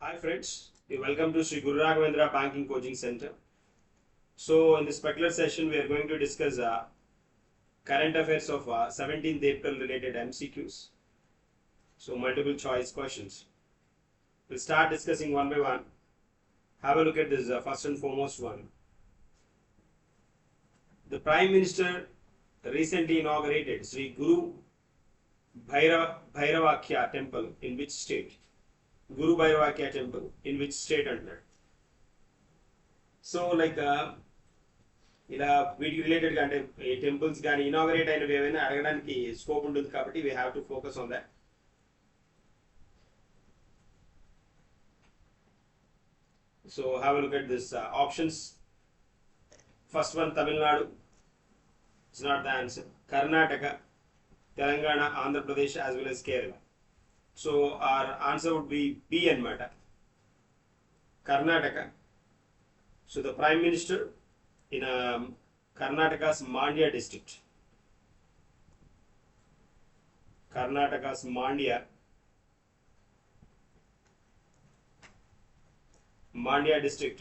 Hi friends, welcome to Sri Guru Raghavendra Banking Coaching Center. So in this particular session we are going to discuss current affairs of 17th April related MCQs. So multiple choice questions. We'll start discussing one by one. Have a look at this first and foremost one. The Prime Minister recently inaugurated Sri Guru Bhairavakya temple in which state? Guru Bhairavakya temple in which state under? So ఇలా వీటికి రిలేటెడ్గా అంటే ఈ temples కానీ inaugurate అయినవి ఏమైనా అడగడానికి scope ఉంటుంది కాబట్టి we have to focus on that. So have a look at this options. First one Tamil Nadu, it's not the answer. Karnataka, Telangana, Andhra Pradesh as well as Kerala. So our answer would be B అన్నమాట, Karnataka. So the prime minister in Karnataka's Mandya district. Karnataka's Mandya district.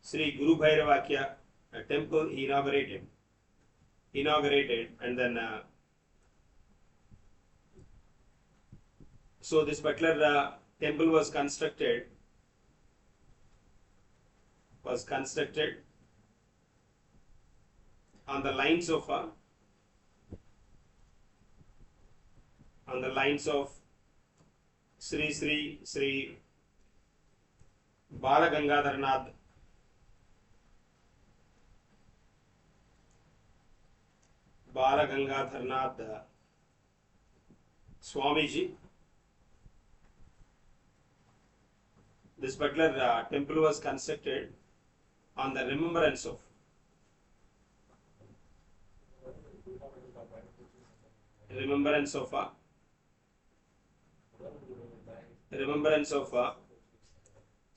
Sri Guru Bhairavakya temple inaugurated, and then so this particular temple was constructed on the lines of Sri Balagangadharnath Swamiji. This particular temple was constructed on the remembrance of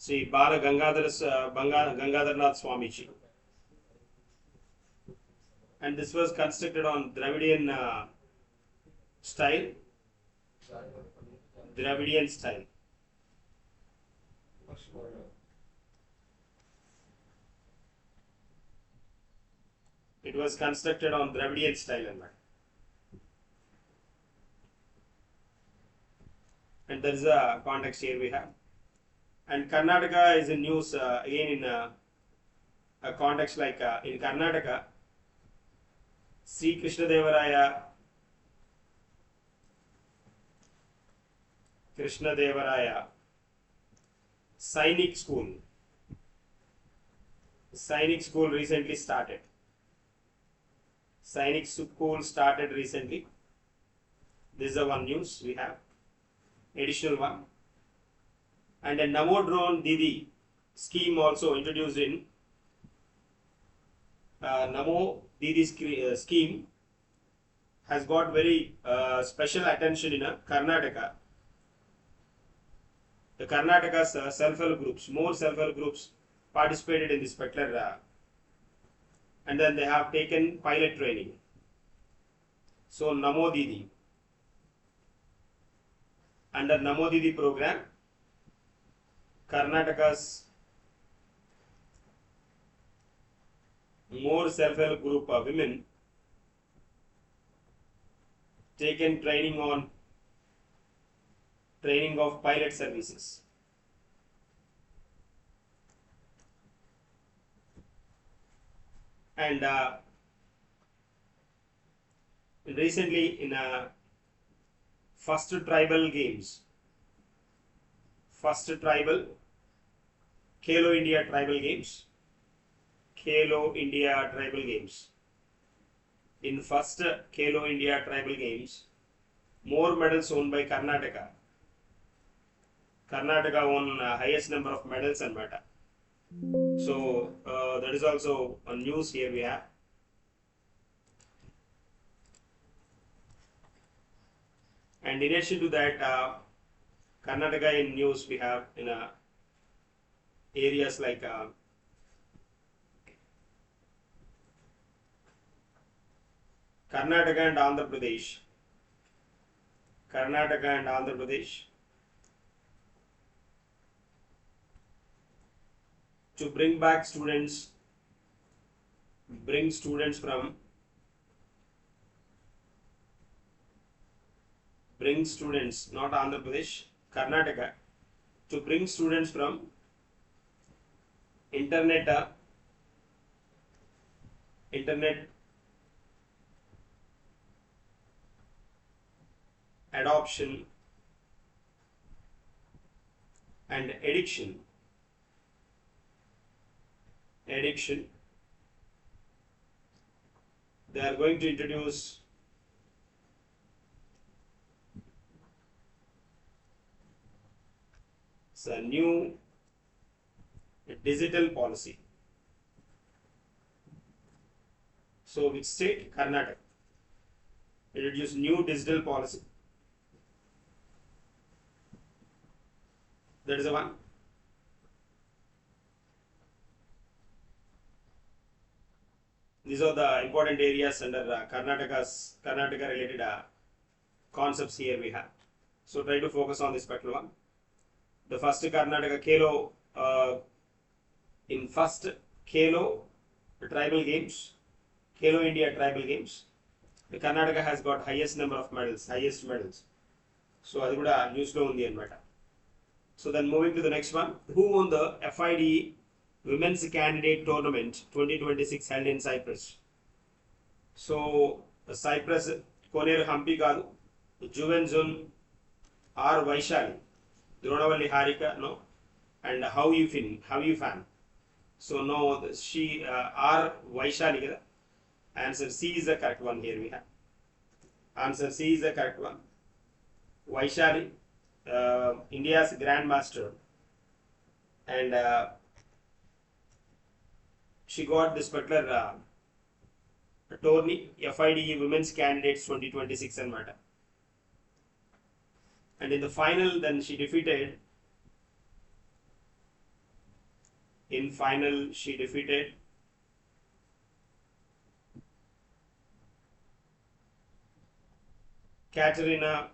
Sri Gangadharnath Swamiji, and this was constructed on Dravidian style. It was constructed on Dravidian style, and there is a context here we have. And Karnataka is in news again in a context like in Karnataka, Sri Krishnadevaraya Sainik School recently started. Sainik School started recently. This is the one news we have. Additional one. And a Namo Drone Didi scheme also introduced in Namo Didi scheme has got very special attention in Karnataka. The Karnataka's self-help groups, more self-help groups participated in this particular and then they have taken pilot training. So Namo Didi, under Namo Didi program, Karnataka's more self-help group of women taken training of pilot services. And recently in first tribal Khelo India tribal games, in first Khelo India tribal games, more medals won by Karnataka won highest number of medals and meta. So that is also a news here we have. And in addition to that, Karnataka in news we have in areas like Karnataka and Andhra Pradesh. Karnataka and Andhra Pradesh to bring students from not Andhra Pradesh, Karnataka, to bring students from internet adoption and addiction. They are going to introduce a new digital policy. So which state? Karnataka. Introduce new digital policy. That is the one. These are the important areas under Karnataka related concepts here we have. So try to focus on this particular one. The first Karnataka tribal games, Kelo India tribal games. The Karnataka has got highest medals. So adi kuda news lo undi anamata. So then moving to the next one, who won the FIDE Women's Candidate Tournament 2026 held in Cyprus? So Cyprus Koneru Hampi Kadu, Juvenzun R Vaishali, Dronavalli Harika, no, and how you fan. So no, she R Vaishali. Answer C is the correct one here we have. Answer C is the correct one. Vaishali, India's Grandmaster, and she got this particular tourney, FIDE Women's Candidates 2026 and matter. And in the final, then she defeated. Katerina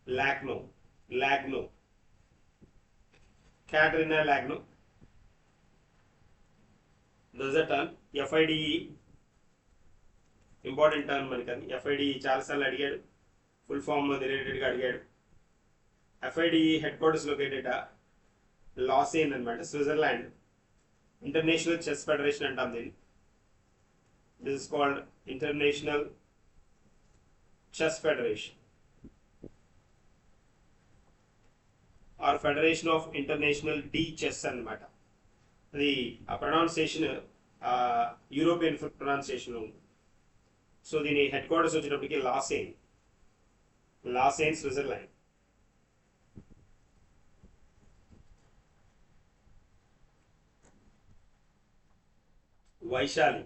Lagno. Katerina Lagno. Does that turn? FIDE important term manikadi. FIDE chalasal adigadu. Full form related ga adigadu. FIDE headquarters located at Lausanne and Switzerland. International Chess Federation antam dini. This is called International Chess Federation or Federation of International D Chess and matter. The pronunciation European pronunciation. So the headquarters of Lausanne, Switzerland. Vaishali.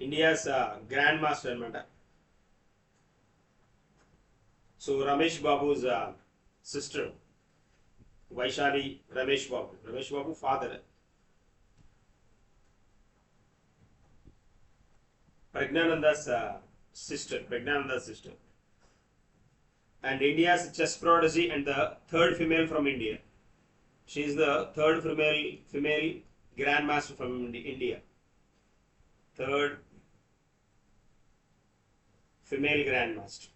India's Grandmaster anamata. So Ramesh Babu's sister, Vaishali Ramesh Babu father. Pragnananda's sister. And India's chess prodigy and the third female from India. She is the third female grandmaster from India. Third female grandmaster.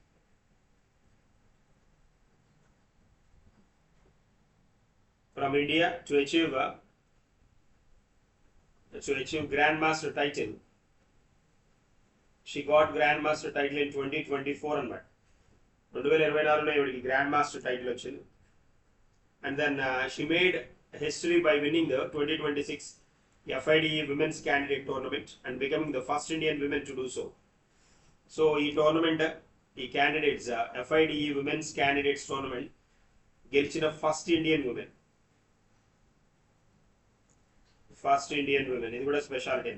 From India to achieve grandmaster title. She got grandmaster title in 2024 and 2026 grandmaster title వచ్చింది. And then she made history by winning the 2026 FIDE Women's Candidate Tournament and becoming the first Indian women to do so. So ఈ tournament ఈ candidates FIDE Women's Candidates Tournament గెలిచిన first Indian women. ఇది కూడా speciality.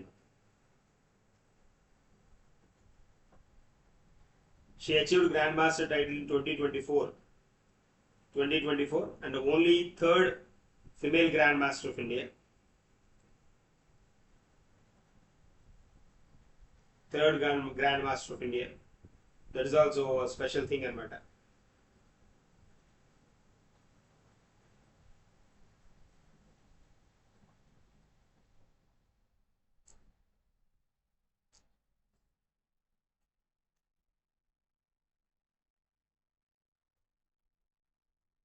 She achieved Grandmaster title in 2024 and the only third female Grandmaster of India. third Grand Master of India. That is also a special thing anamata.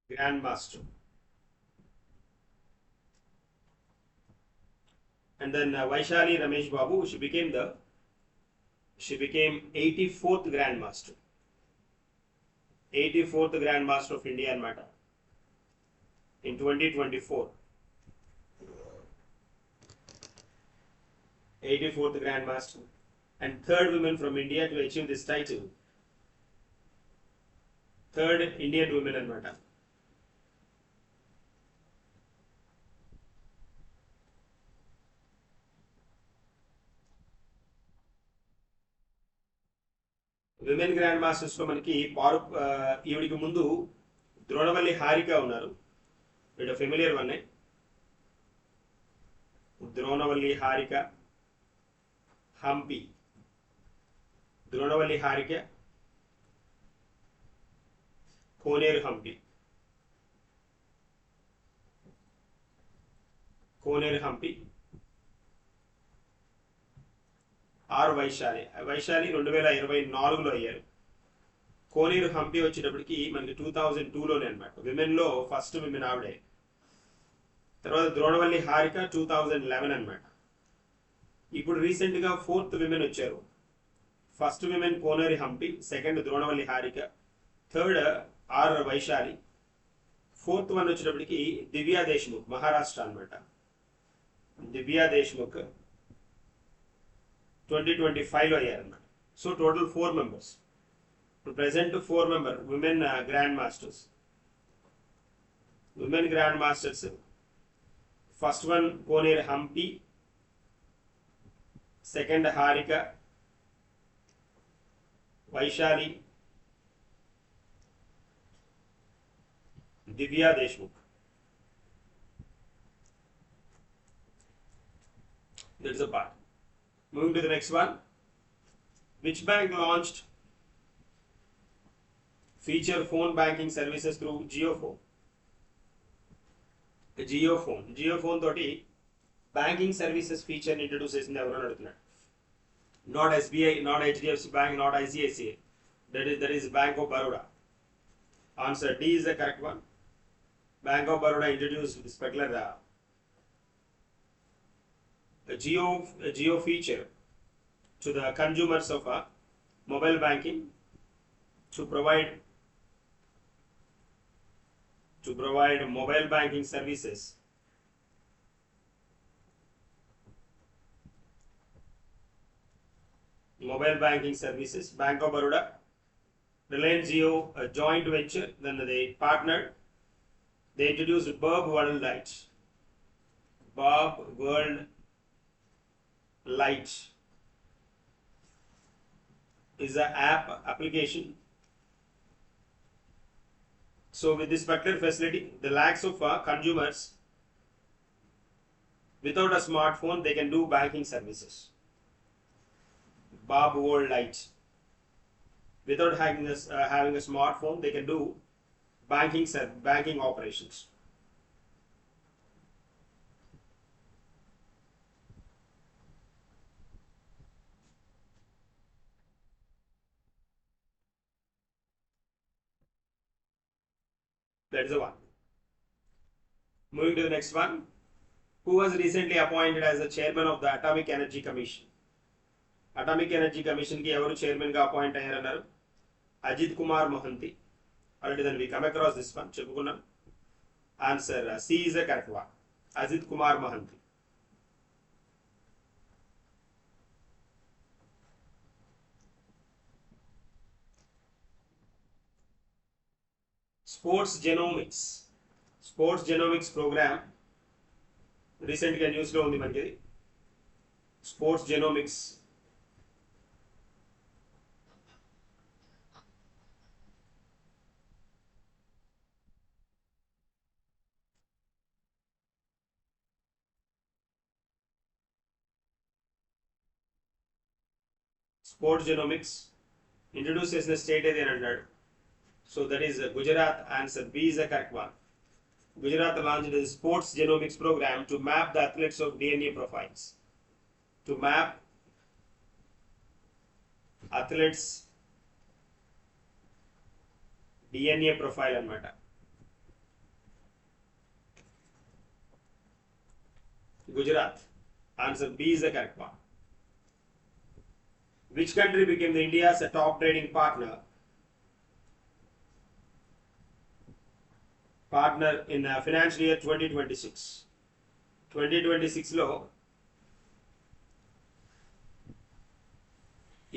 Grand Master. And then Vaishali Ramesh Babu, she became 84th Grand Master. 84th Grand Master of India anamata in 2024. 84th Grand Master and third woman from India to achieve this title. Third Indian woman anamata. Women grandmasters లో మనకి ఈవిడికి ముందు ద్రోణవల్లి హారిక ఉన్నారు. వీడు familiar one. Dronavalli Harika, Humpy. Dronavalli Harika, Koneru Humpy. Koneru Humpy. R Vaishali. Vaishali 2024లో అయ్యారు. కోనేరు హంపి వచ్చేటప్పటికి మనకి 2002లోనే అనమాట. విమెన్లో ఫస్ట్ విమెన్ ఆవిడే. తర్వాత ద్రోణవల్లి హారిక 2011 అనమాట. ఇప్పుడు రీసెంట్గా ఫోర్త్ విమెన్ వచ్చారు. First women Koneru Humpy, second Dronavalli Harika, third R Vaishali, fourth one వచ్చేటప్పటికి దివ్యా దేశ్ముఖ్, మహారాష్ట్ర అనమాట. దివ్యా దేశ్ముఖ్ 2025లో అయ్యారన్నమాట. So total 4 members. ఇప్పుడు present 4 member women grandmasters. Women grandmasters first one Koneru Humpy, second Harika, Vaishali, Divya Deshmukh. That's a part. Moving to the next one. Which bank launched feature phone banking services through JioPhone? JioPhone తోటి banking services feature introduce చేసింది ఎవరు అని అడుగుతున్నాడు. Not SBI, not HDFC Bank, not ICICI. That is Bank of Baroda. Answer D is the correct one. Bank of Baroda introduced this particular Geo feature to the consumers of mobile banking to provide mobile banking services. Mobile banking services. Bank of Baroda, Reliance Jio, a joint venture. Then they partnered. They introduced Bob World Light. Bob World Light is an application. So with this particular facility, the lakhs of consumers without a smartphone, they can do banking services. Bob World Light. Without having a smartphone, they can do banking operations. That is the one. Moving to the next one. Who was recently appointed as the chairman of the Atomic Energy Commission? Atomic Energy Commission ki evaru chairman ga appoint ayyarannaru? Ajit Kumar Mohanty. Already then we come across this one. Cheppukunnam. Answer C is the correct one. Ajit Kumar Mohanty. Sports genomics program recently news lo undi maniki. Sports genomics sports genomics introduced చేసిన state ఏది అని అన్నాడు. So that is Gujarat. Answer B is the correct one. Gujarat launched a sports genomics program to map the athletes of DNA profiles. To map athletes DNA profile అన్నమాట. Gujarat. Answer B is the correct one. Which country became the India's top trading partner in financial year 2026? 2026 లో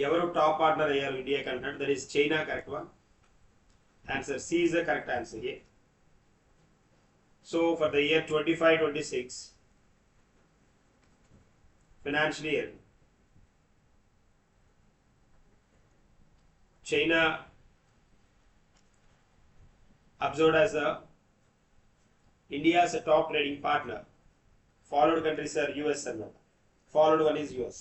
ఎవరు top partner అయ్యారు ఇండియాకి అంటాడు. That is China. Correct one. Answer C is the correct answer here. So for the year 25-26 financial year, China observed as India's top trading partner. Followed countries are US and followed one is US.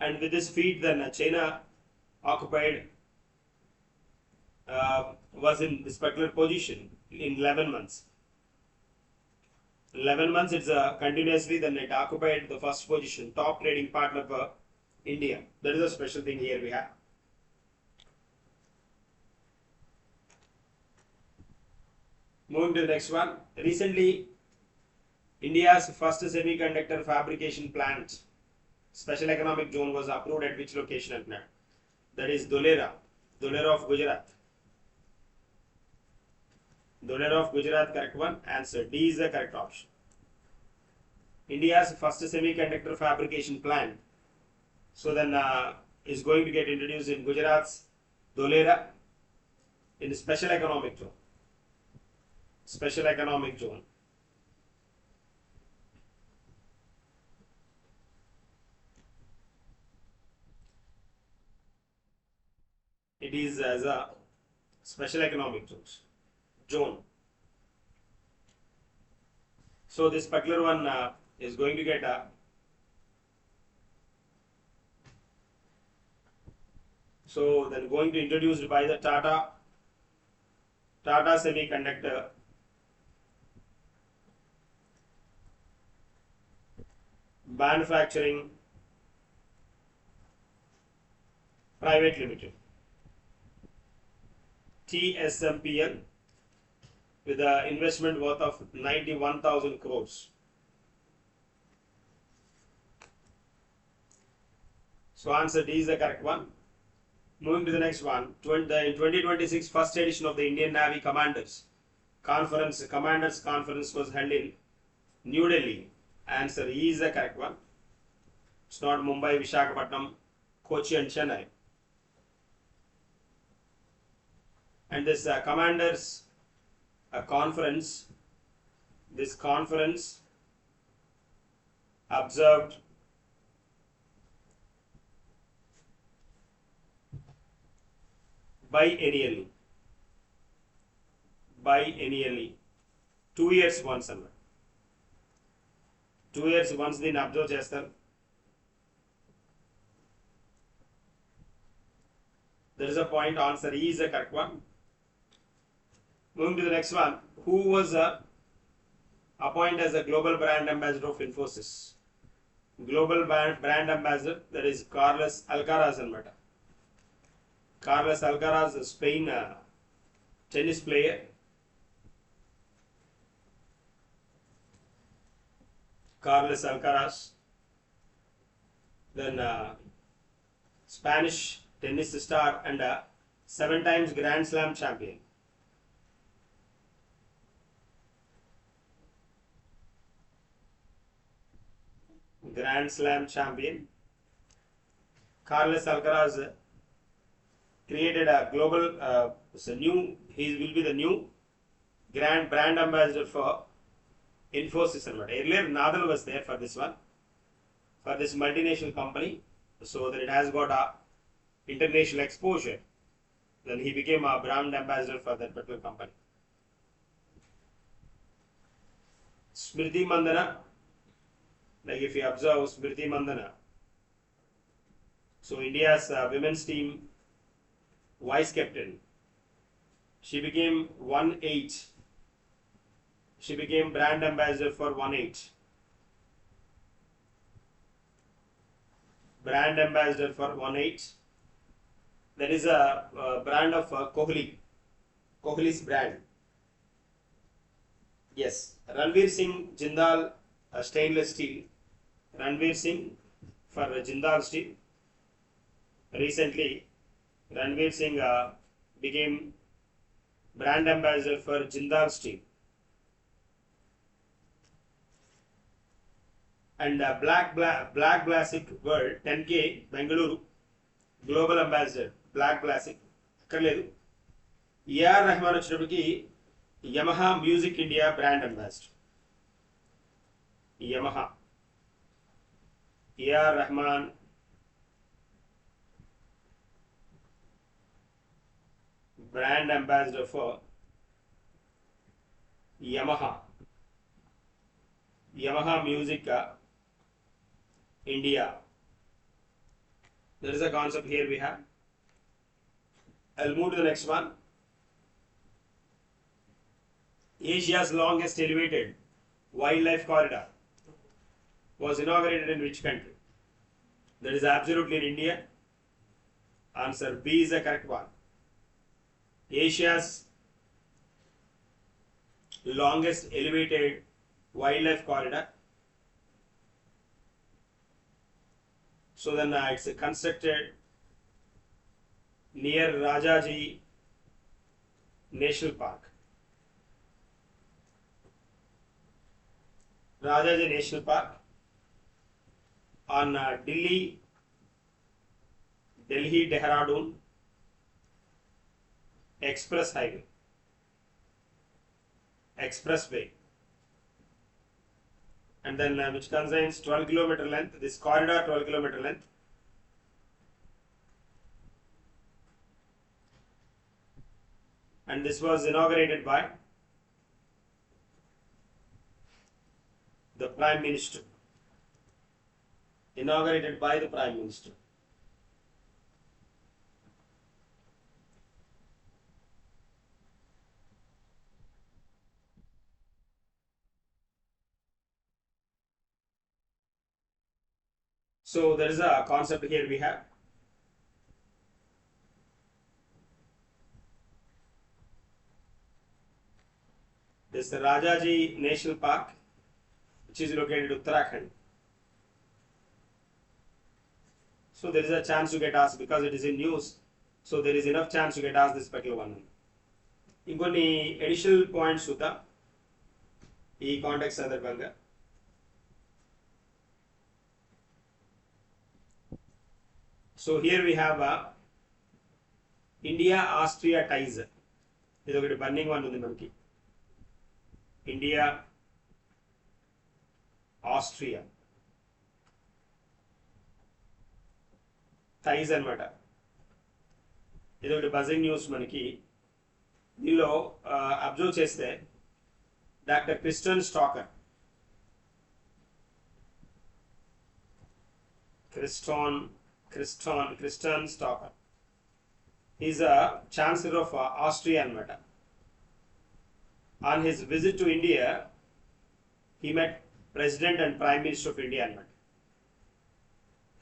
And with this feat, then China occupied was in this particular position in 11 months. 11 months it's continuously, then it occupied the first position, top trading partner for India. That is a special thing here we have. Moving to the next one. Recently, India's first semiconductor fabrication plant, special economic zone, was approved at which location at now? That is Dholera of Gujarat. Dholera of Gujarat, correct one. Answer D is the correct option. India's first semiconductor fabrication plant, so then is going to get introduced in Gujarat's Dholera in special economic zone. Special economic zone. It is as a special economic zone. So this particular one is going to get so then going to introduced by the Tata Semiconductor Manufacturing Private Limited, TSMPL, with an investment worth of 91,000 crores. So answer D is the correct one. Moving to the next one. In 2026 first edition of the Indian Navy Commanders Conference was held in New Delhi. Answer E is the correct one. It's not Mumbai, Visakhapatnam, Kochi and Chennai. And this Commanders conference, this conference observed biennially 2 years once అన్నమాట. 2 years once దీన్ని observe చేస్తారు. There is a point. Answer E is the correct one. Moving to the next one. Who was appointed as the global brand ambassador of Infosys? Global brand ambassador, that is Carlos Alcaraz అన్నమాట. Carlos Alcaraz, a Spain tennis player. Carlos Alcaraz, then Spanish tennis star and 7 times Grand Slam champion. Grand Slam champion Carlos Alcaraz created a global he will be the new brand ambassador for Infosys. Earlier Nadal was there for this one, for this multinational company, so that it has got a international exposure. Then he became a brand ambassador for that particular company. Smriti Mandana, like if you observe Smriti Mandana, so India's women's team vice captain, she became 1/8. She became brand ambassador for 1/8. Brand ambassador for 1/8. That is a brand of Kohli. Kohli's brand. Yes. Ranveer Singh Jindal stainless steel. Ranveer Singh for Jindal steel. Recently, Ranveer Singh became brand ambassador for Jindal steel. And Black Classic World 10K Bengaluru global ambassador Black Classic అక్కర్లేదు. ఏఆర్ రెహమాన్ వచ్చినప్పటికి Yamaha music India brand ambassador. Yamaha AR Rahman brand ambassador for Yamaha Music India. There is a concept here we have. I'll move to the next one. Asia's longest elevated wildlife corridor was inaugurated in which country? That is absolutely in India. Answer B is the correct one. Asia's longest elevated wildlife corridor. So then it's constructed near Rajaji National Park. Rajaji National Park on Delhi Dehradun expressway. And then which contains 12-kilometer length, this corridor 12-kilometer length. And this was inaugurated by the Prime Minister. Inaugurated by the Prime Minister. So there is a concept here we have. This is the Rajaji National Park, which is located in Uttarakhand. So there is a chance to get asked because it is in news. So there is enough chance to get asked this particular one. ఇంకొన్ని additional points చూద్దాం ఈ context సందర్భంగా. So here we have India Austria ties. ఇది ఒకటి burning one ఉంది మనకి. India Austria thighs అనమాట. ఇది ఒకటి బజింగ్ న్యూస్ మనకి. దీనిలో అబ్జర్వ్ చేస్తే doctor Kristen Stocker, Kristen Stocker. He is a Chancellor of Austria anamata. On his visit to India, he met President and Prime Minister of India anamata.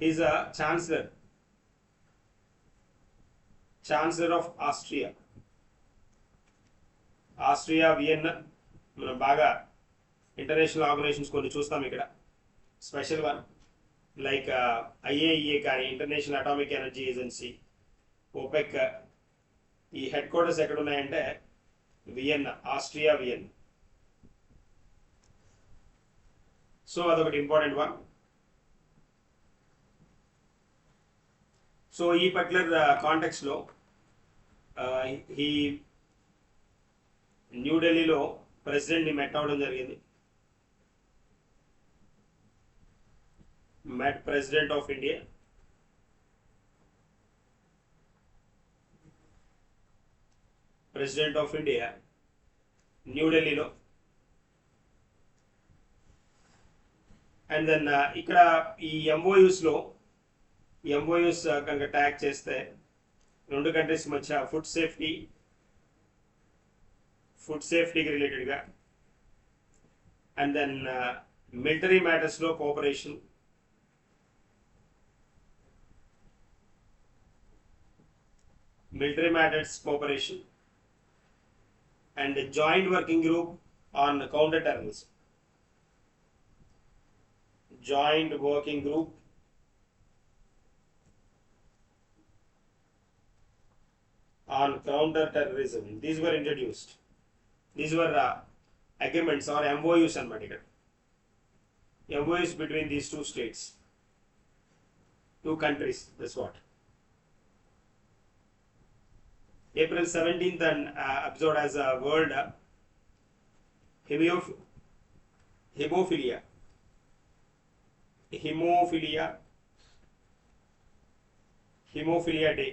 He is a Chancellor of Austria. Austria, Vienna, మనం బాగా international organisations కొన్ని చూస్తాం ఇక్కడ. Special one like IAEA కానీ, international atomic energy agency, OPEC, ఈ head quarters ఎక్కడ ఉన్నాయంటే Vienna, Austria Vienna. So అదొకటి ఇంపార్టెంట్ వన్. సో ఈ పర్టికులర్ కాంటెక్స్లో ఈ న్యూఢిల్లీలో ప్రెసిడెంట్ని మెట్ అవ్వడం జరిగింది. met President of India. President of India, New Delhi lo. And then ఇక్కడ ఈ ఎంఓయూస్లో ఎంఓయూస్ కనుక ట్యాగ్ చేస్తే రెండు కంట్రీస్ మధ్య ఫుడ్ సేఫ్టీకి రిలేటెడ్గా అండ్ దెన్ మిలిటరీ మ్యాటర్స్లో cooperation, and a joint working group on counter terrorism. Joint working group on counter terrorism. These were introduced. These were agreements or MOUs and medical. MOUs between these two states, two countries. That's what. April 17th and episode as a World Hemophilia Day.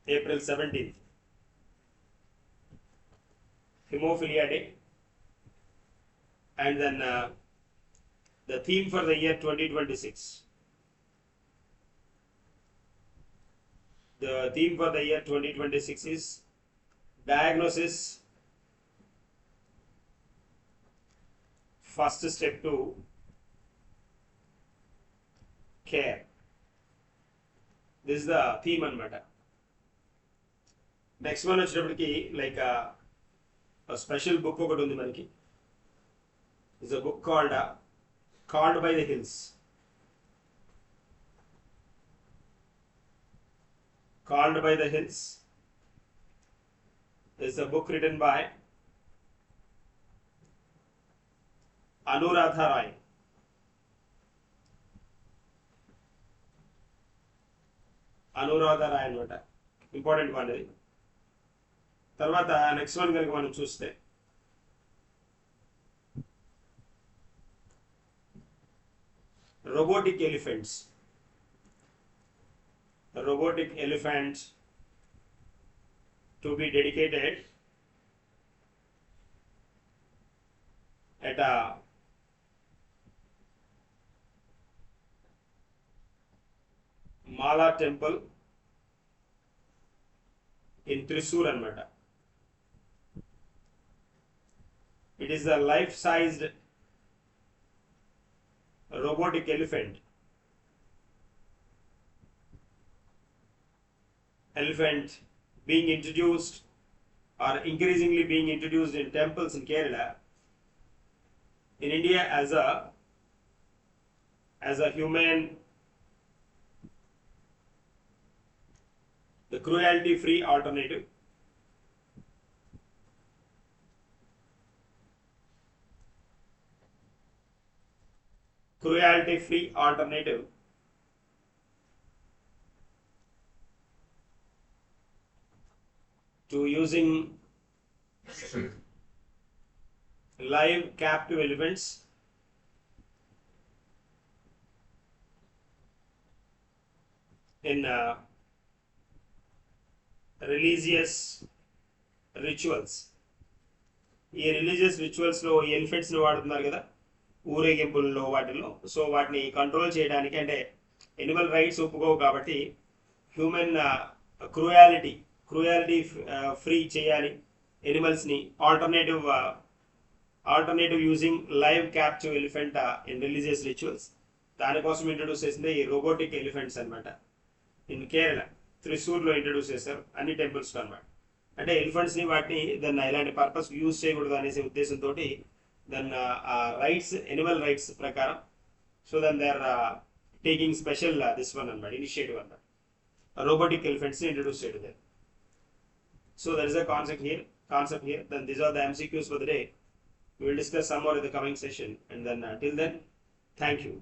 April 17th. Hemophilia Day. And then the theme for the year 2026. The theme for the year 2026 is diagnosis, first step to care. This is the theme anamata. Next one వచ్చేటప్పటికి like a special book ఒకటి ఉంది మనకి. It's a book called by the Hills. Called by the Hills is a book written by Anuradha Rai. అనమాట important one ఇది. తర్వాత next one కనుక మనం చూస్తే robotic elephants to be dedicated at a Mala temple in Thrissur anamata. It is a life-sized robotic elephant being introduced or increasingly being introduced in temples in Kerala, in India as a humane, the cruelty-free alternative. To using live captive elephants in religious rituals. ఈ religious రిచువల్స్లో ఈ ఎలిఫెంట్స్ని వాడుతున్నారు కదా ఊరేగింపుల్లో వాటిల్లో. So వాటిని control చేయడానికి అంటే Animal rights ఒప్పుకోవు కాబట్టి human cruelty free చేయాలి ఎనిమల్స్ని. Alternative using live captive elephant in religious rituals. దానికోసం ఇంట్రడ్యూస్ చేసింది ఈ రోబోటిక్ ఎలిఫెంట్స్ అనమాట. ఇన్ కేరళ త్రిశూర్లో ఇంట్రడ్యూస్ చేశారు అన్ని టెంపుల్స్లో అనమాట. అంటే ఎలిఫెంట్స్ని వాటిని దాన్ని ఇలాంటి పర్పస్ యూజ్ చేయకూడదు అనేసి ఉద్దేశంతో దాన్ని రైట్స్ ఎనిమల్ రైట్స్ ప్రకారం so then they are taking special this one అనమాట ఇనిషియేటివ్ అనమాట. రోబోటిక్ ఎలిఫెంట్స్ని ఇంట్రడ్యూస్ చేయడం. So there is a concept here. Then these are the MCQs for the day. We will discuss some more in the coming session. And then till then, thank you.